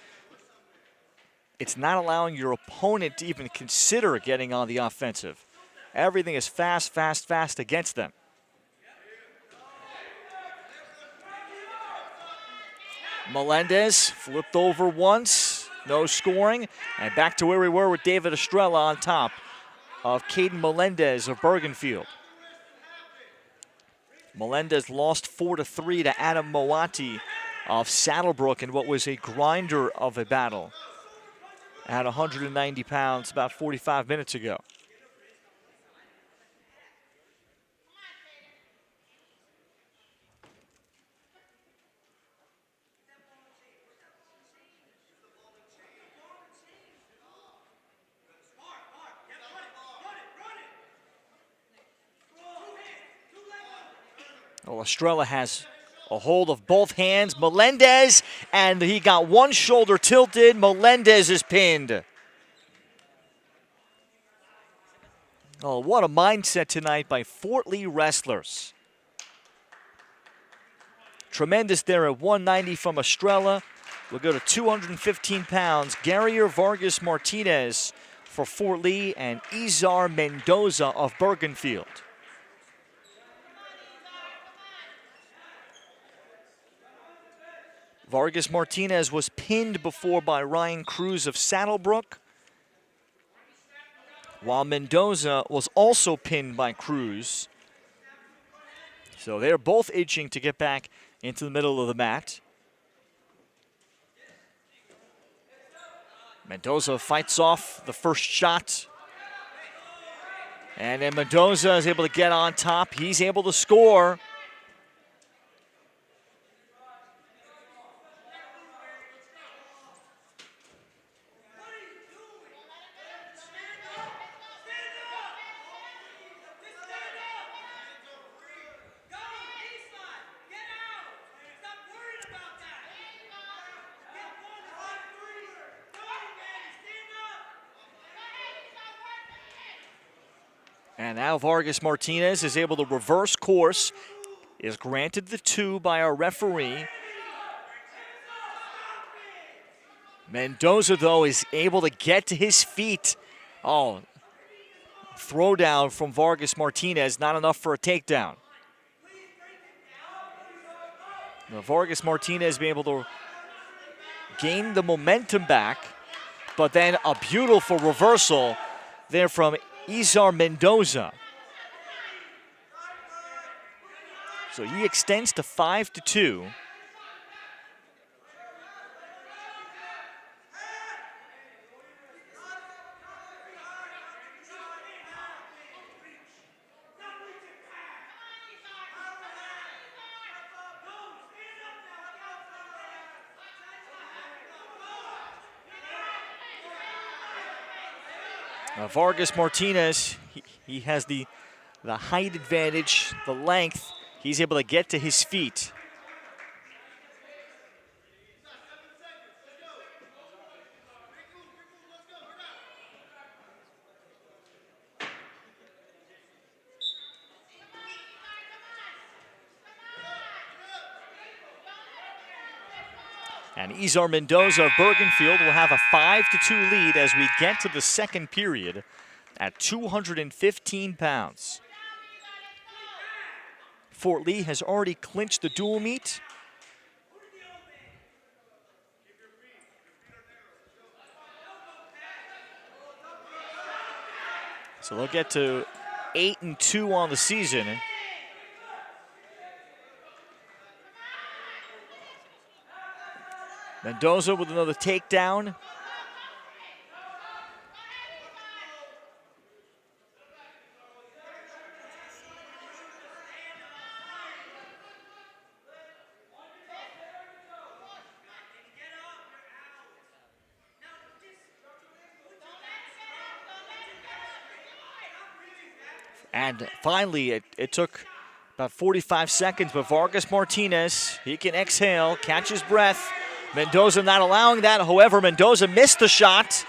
it's not allowing your opponent to even consider getting on the offensive. Everything is fast, fast, fast against them. Melendez flipped over once, no scoring, and back to where we were with David Estrella on top of Caden Melendez of Bergenfield. Melendez lost 4-3 to Adam Moati of Saddlebrook in what was a grinder of a battle at 190 pounds about 45 minutes ago. Well, Estrella has a hold of both hands. Melendez, and he got one shoulder tilted. Melendez is pinned. Oh, what a mindset tonight by Fort Lee wrestlers. Tremendous there at 190 from Estrella. We'll go to 215 pounds. Garrier Vargas Martinez for Fort Lee and Izar Mendoza of Bergenfield. Vargas Martinez was pinned before by Ryan Cruz of Saddlebrook, while Mendoza was also pinned by Cruz. So they're both itching to get back into the middle of the mat. Mendoza fights off the first shot. And then Mendoza is able to get on top. He's able to score. And now Vargas Martinez is able to reverse course, is granted the 2 by our referee. Mendoza, though, is able to get to his feet. Oh, throwdown from Vargas Martinez, not enough for a takedown. Now, Vargas Martinez being able to gain the momentum back, but then a beautiful reversal there from Izar Mendoza. So he extends to 5-2. Vargas Martinez, he has the height advantage, the length. He's able to get to his feet. And Izar Mendoza of Bergenfield will have a 5-2 lead as we get to the second period at 215 pounds. Fort Lee has already clinched the dual meet. So they'll get to 8-2 on the season. Mendoza with another takedown. And finally, it took about 45 seconds, but Vargas Martinez, he can exhale, catch his breath. Mendoza not allowing that. However, Mendoza missed the shot.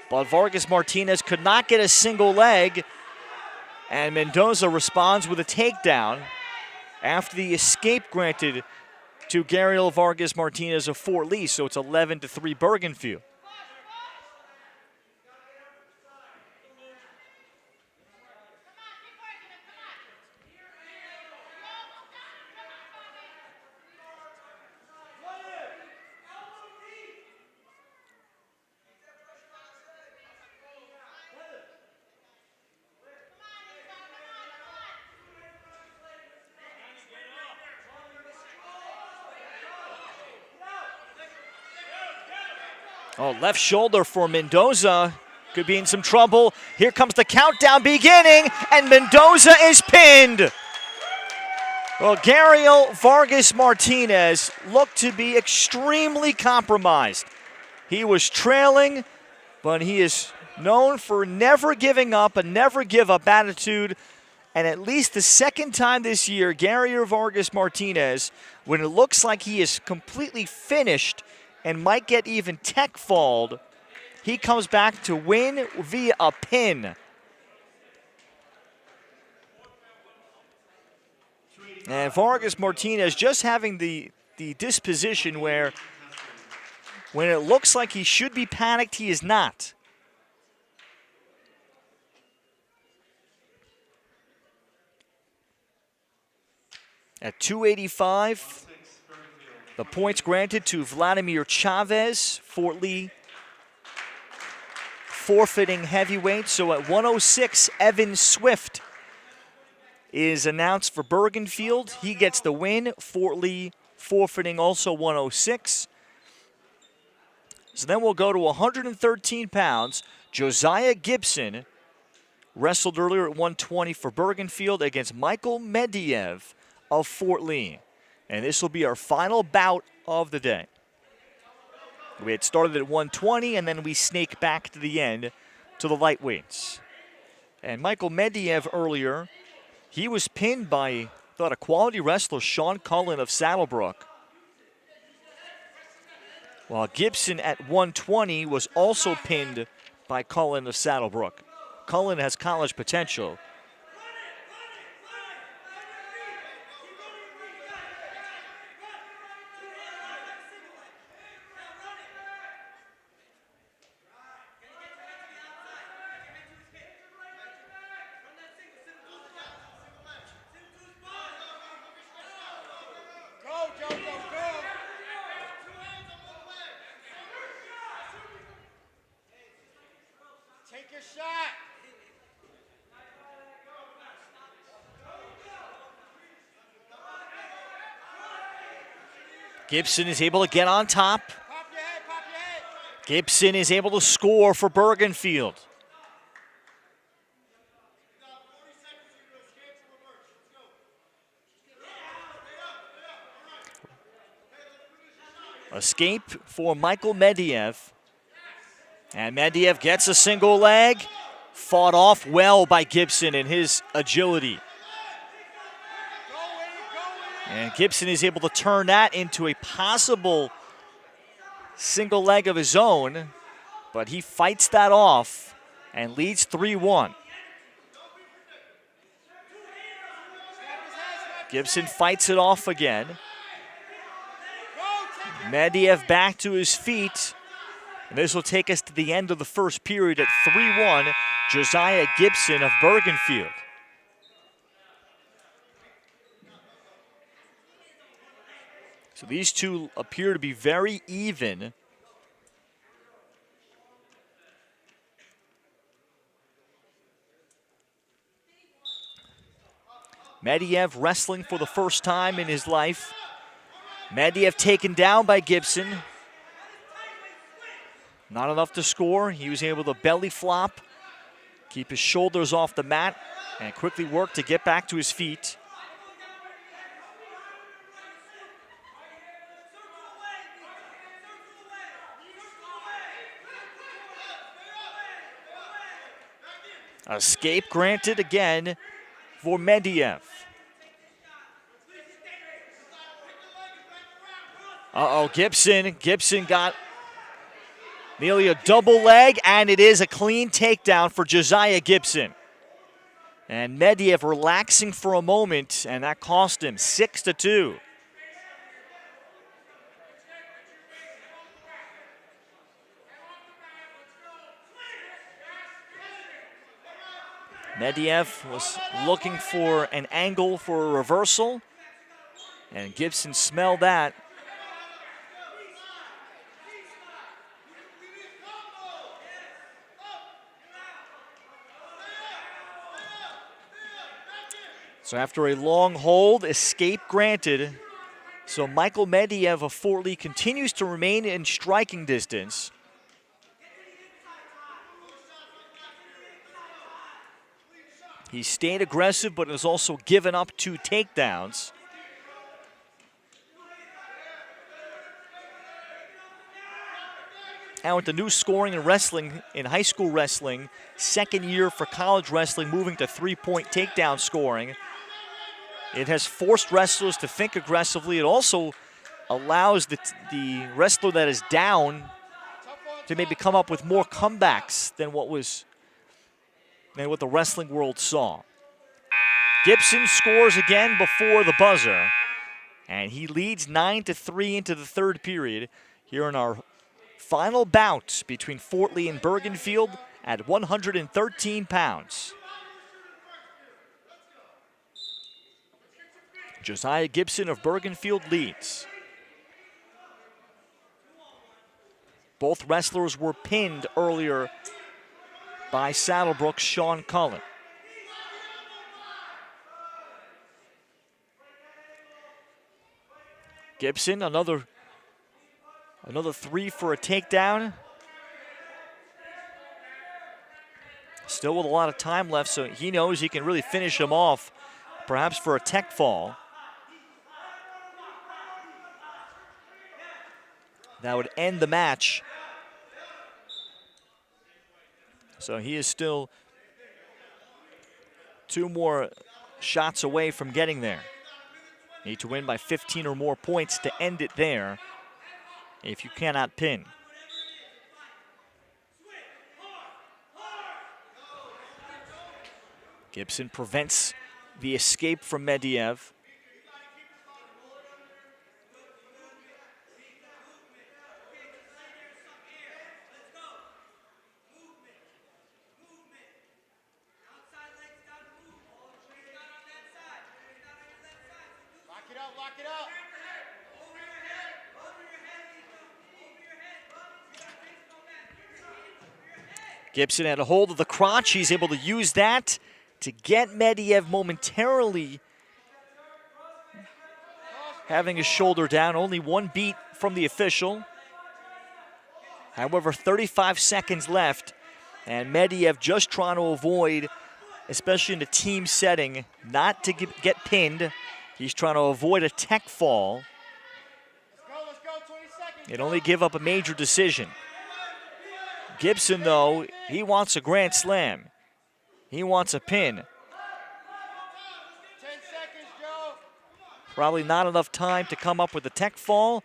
But Vargas Martinez could not get a single leg. And Mendoza responds with a takedown after the escape granted to Gabriel Vargas Martinez of Fort Lee. So it's 11-3 Bergenfield. Oh, left shoulder for Mendoza. Could be in some trouble. Here comes the countdown beginning, and Mendoza is pinned. Well, Gabriel Vargas Martinez looked to be extremely compromised. He was trailing, but he is known for never giving up, a never give up attitude. And at least the second time this year, Gabriel Vargas Martinez, when it looks like he is completely finished and might get even tech-falled, he comes back to win via a pin. And Vargas Martinez just having the disposition where when it looks like he should be panicked, he is not. At 285, the points granted to Vladimir Chavez, Fort Lee, forfeiting heavyweight. So at 106, Evan Swift is announced for Bergenfield. He gets the win. Fort Lee forfeiting also 106. So then we'll go to 113 pounds. Josiah Gibson wrestled earlier at 120 for Bergenfield against Michael Mediev of Fort Lee. And this will be our final bout of the day. We had started at 120, and then we snake back to the end to the lightweights. And Michael Mediev earlier, he was pinned by, I thought, a quality wrestler, Sean Cullen of Saddlebrook. While Gibson at 120 was also pinned by Cullen of Saddlebrook. Cullen has college potential. Take your shot. Gibson is able to get on top. Pop your head, pop your head. Gibson is able to score for Bergenfield. Escape for Michael Mediev. And Mediev gets a single leg. Fought off well by Gibson in his agility. And Gibson is able to turn that into a possible single leg of his own. But he fights that off and leads 3-1. Gibson fights it off again. Mediev back to his feet. And this will take us to the end of the first period at 3-1, Josiah Gibson of Bergenfield. So these two appear to be very even. Mediev wrestling for the first time in his life. Mediev taken down by Gibson. Not enough to score. He was able to belly flop, keep his shoulders off the mat, and quickly work to get back to his feet. Escape granted again for Mediev. Uh-oh, Gibson. Gibson got nearly a double leg, and it is a clean takedown for Josiah Gibson. And Mediev relaxing for a moment, and that cost him 6-2. Mediev was looking for an angle for a reversal, and Gibson smelled that. So after a long hold, escape granted. So Michael Mediev of Fort Lee continues to remain in striking distance. He stayed aggressive, but has also given up 2 takedowns. And with the new scoring in wrestling, in high school wrestling, second year for college wrestling, moving to 3-point takedown scoring, it has forced wrestlers to think aggressively. It also allows the wrestler that is down to maybe come up with more comebacks than what the wrestling world saw. Gibson scores again before the buzzer, and he leads 9-3 into the third period here in our final bout between Fort Lee and Bergenfield at 113 pounds. Josiah Gibson of Bergenfield leads. Both wrestlers were pinned earlier by Saddlebrook's Sean Cullen. Gibson, another 3 for a takedown. Still with a lot of time left, so he knows he can really finish him off, perhaps for a tech fall. That would end the match. So he is still 2 more shots away from getting there. Need to win by 15 or more points to end it there if you cannot pin. Gibson prevents the escape from Mediev. Lock it up. Gibson had a hold of the crotch. He's able to use that to get Mediev momentarily having his shoulder down. Only 1 beat from the official. However, 35 seconds left, and Mediev just trying to avoid, especially in a team setting, not to get pinned. He's trying to avoid a tech fall Let's go, 20 seconds. and only give up a major decision. Gibson, though, he wants a grand slam. He wants a pin. 10 seconds, Joe. Probably not enough time to come up with a tech fall.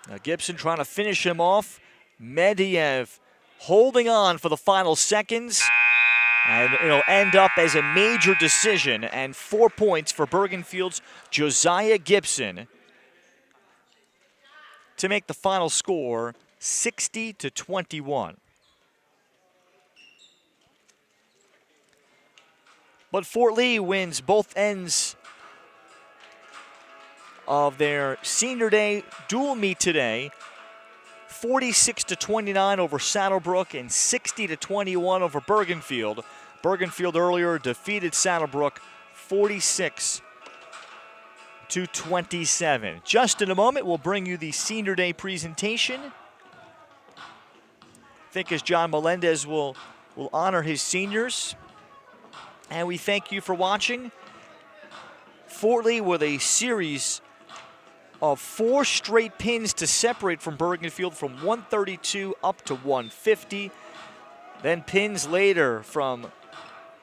Now Gibson trying to finish him off. Mediev holding on for the final seconds. And it'll end up as a major decision, and 4 points for Bergenfield's Josiah Gibson to make the final score 60-21. But Fort Lee wins both ends of their senior day dual meet today. 46-29 over Saddlebrook and 60-21 over Bergenfield. Bergenfield earlier defeated Saddlebrook 46-27. Just in a moment, we'll bring you the Senior Day presentation. I think as John Melendez will honor his seniors. And we thank you for watching. Fort Lee with a series of 4 straight pins to separate from Bergenfield from 132 up to 150. Then pins later from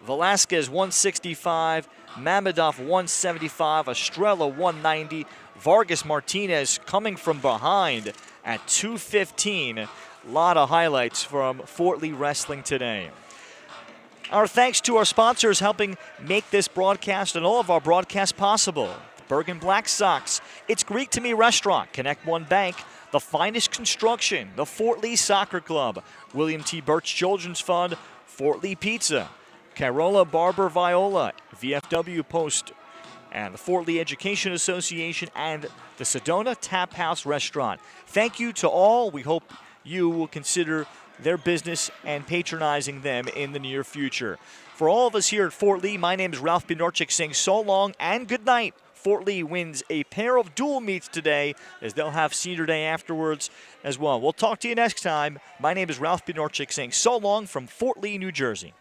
Velasquez 165, Mamadov 175, Estrella 190, Vargas Martinez coming from behind at 215. A lot of highlights from Fort Lee Wrestling today. Our thanks to our sponsors helping make this broadcast and all of our broadcasts possible. The Bergen Black Sox, It's Greek to Me Restaurant, Connect One Bank, The Finest Construction, the Fort Lee Soccer Club, William T. Birch Children's Fund, Fort Lee Pizza, Carola Barber Viola, VFW Post, and the Fort Lee Education Association, and the Sedona Tap House Restaurant. Thank you to all. We hope you will consider their business and patronizing them in the near future. For all of us here at Fort Lee, my name is Ralph Bnorchik saying so long and good night. Fort Lee wins a pair of dual meets today as they'll have Senior Day afterwards as well. We'll talk to you next time. My name is Ralph Bnorchik saying so long from Fort Lee, New Jersey.